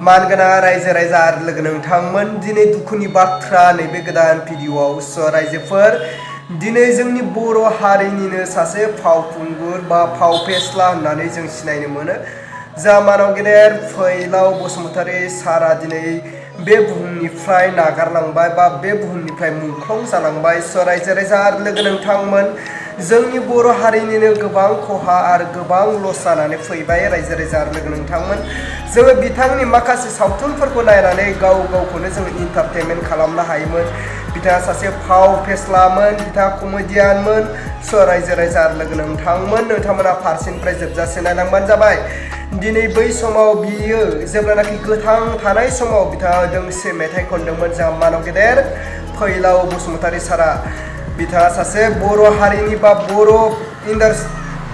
मानगोनां रायजो राजा आरो लोगो नोंथांमोन दिनै दुखुनि बाथ्रा नैबे गोदान भिडिअआव रायजोफोर दिनै जोंनि बर' हारिनिनो सासे फावखुंगुर बा फाव फेस्ला होननानै जों सिनायनो मोनो जा मानाव गेदेर फैलाव बसुमतारी सारा दिनै बे बुहुमनिफ्राय नागारलांबाय बा बे बुहुमनिफ्राय मुंख्लं जालांबाय रायजो राजा आरो लोगो नोंथांमोन जोंनि बर' हारिनिनो गोबां खहा आरो गोबां लस जानानै फैबाय रायजो राजा आरो लोगो नोंथांमोन जोङो बिथांनि माखासे सावथुनफोरखौ नायनानै गावखौनो जोङो इन्टारटेनमेन्ट खालामनो हायोमोन बिथाङा सासे फाव फेस्लामोन बिथाङा कमेडियानमोन रायजो राजा आरो लोगो नोंथांमोना फारसेनिफ्राय जोबजासे नायलांबानो जाबाय दिनै बै समाव बियो जेब्लानाखि गोथां थानाय समाव बिथाङा दोंसे मेथाइ खनदोंमोन जा मानाव गेदेर फैलाव बसुमतारी सारा बिथाङा सासे बर' हारिनि बा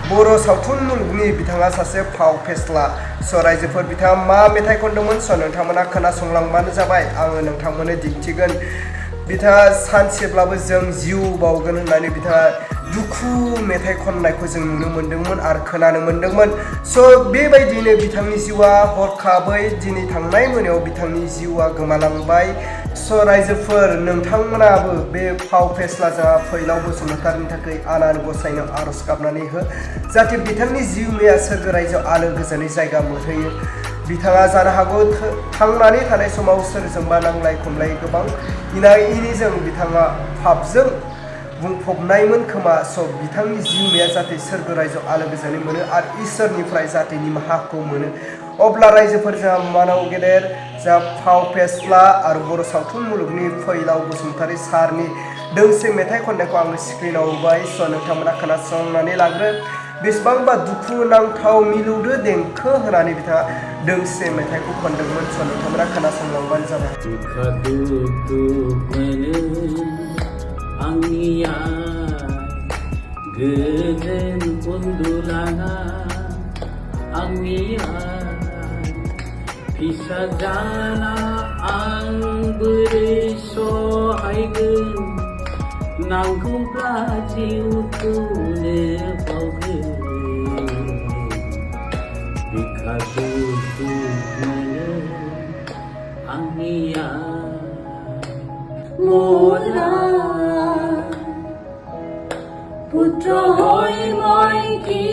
बर' सावथुन मुलुगनि बिथाङा सासे फाव फेस्ला रायजोफोर बिथाङा मा मेथाइ खनदोंमोन नोंथांमोना खोनासंलांबानो जाबाय आङो नोंथांमोननो दिन्थिगोन बिथाङा सानसेब्लाबो जों जिउ बावगोन होननानै बिथाङा दुखु मेथाइ खननायखौ जों नुनो मोन्दोंमोन आरो खोनानो मोन्दोंमोन बेबायदिनो बिथांनि जिउआ हरखाबै दिनै थांनाय मोनायाव बिथांनि जिउआ गोमालांबाय रायजोफोर नोंथांमोनाबो बे फाव फेस्ला जा फैलाव बसुमतारीनि थाखाय आनान गसाइनो आरज गाबनानै हो जाहाथे बिथांनि जिउमाया सोरगो रायजोआव आलो गोजोनै जायगा मोनहैयो बिथाङा जानो हागौ थांनानै थानाय समाव सोरजोंबा नांलाय खमलाय गोबां इना इनिजों बिथाङा पापजों बुंफबनायमोन खोमा बिथांनि जिउमाया जाहाथे सोरगो रायजोआव आलो गोजोनै मोनो आरो इसोरनिफ्राय जाहाथे निमाहाखौ मोनो अब्ला रायजोफोर जा मानाव गेदेर जा फाव फेस्ला आरो बर' सावथुन मुलुगनि फैलाव बसुमतारी सारनि दोंसे मेथाइ खननायखौ आङो स्क्रिनाव होबाय नोंथांमोना खोनासंनानै लाग्रो बेसेबांबा दुखु नांथाव मिलौदो देंखो होनानै बिथाङा दोंसे मेथाइखौ खनदोंमोन नोंथांमोना खोनासंलांबानो जाबाय आंनिया गोजोन उन्दुलाङा आंनिया फिसा जाना आं बोरै सहायगोन नांगौब्ला जिउखौनो बावगोन बिखा दुखु मोनो आंनिया मोरा पुत्र হয় মই কি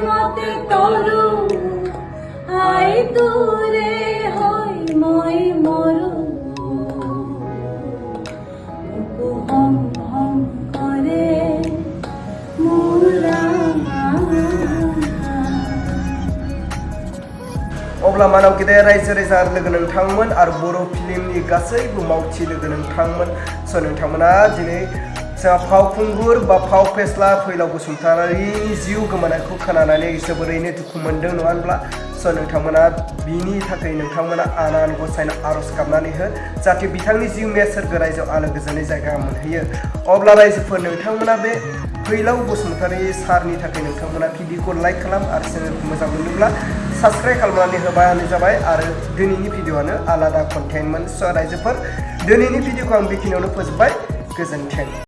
মতে তৰু আই দূরে হয় মই মরু বুকু হম হম করে মোরা अब्ला मानाव गेदेर रायजो राजा लोगो नोंथांमोन आरो बर' फिल्मनि गासैबो मावथि लोगो नोंथांमोन नोंथांमोना दिनै जोंहा फावखुंगुर बा फाव फेस्ला फैलाव बसुमतारीनि जिउ गोमानायखौ खोनानानै जोबोरैनो दुखु मोनदों नङा होनब्ला नोंथांमोना बिनि थाखाय नोंथांमोना आनान गसाइनो आरज गाबनानै हो जाहाथे बिथांनि जिउमाया सोरगो रायजोआव आलो गोजोनै जायगा मोनहैयो अब्ला रायजोफोर नोंथांमोना बे फैलाव बसुमतारी सारनि थाखाय नोंथांमोना भिडिअखौ लाइक खालाम आरो चेनेलखौ मोजां मोनोब्ला साबस्क्राइब खालामनानै होबानो जाबाय आरो दिनैनि भिडिअआनो आलादा कन्टेन्टमोन रायजोफोर दिनैनि भिडिअखौ आं बेखिनियावनो फोजोबबाय गोजोन्थों।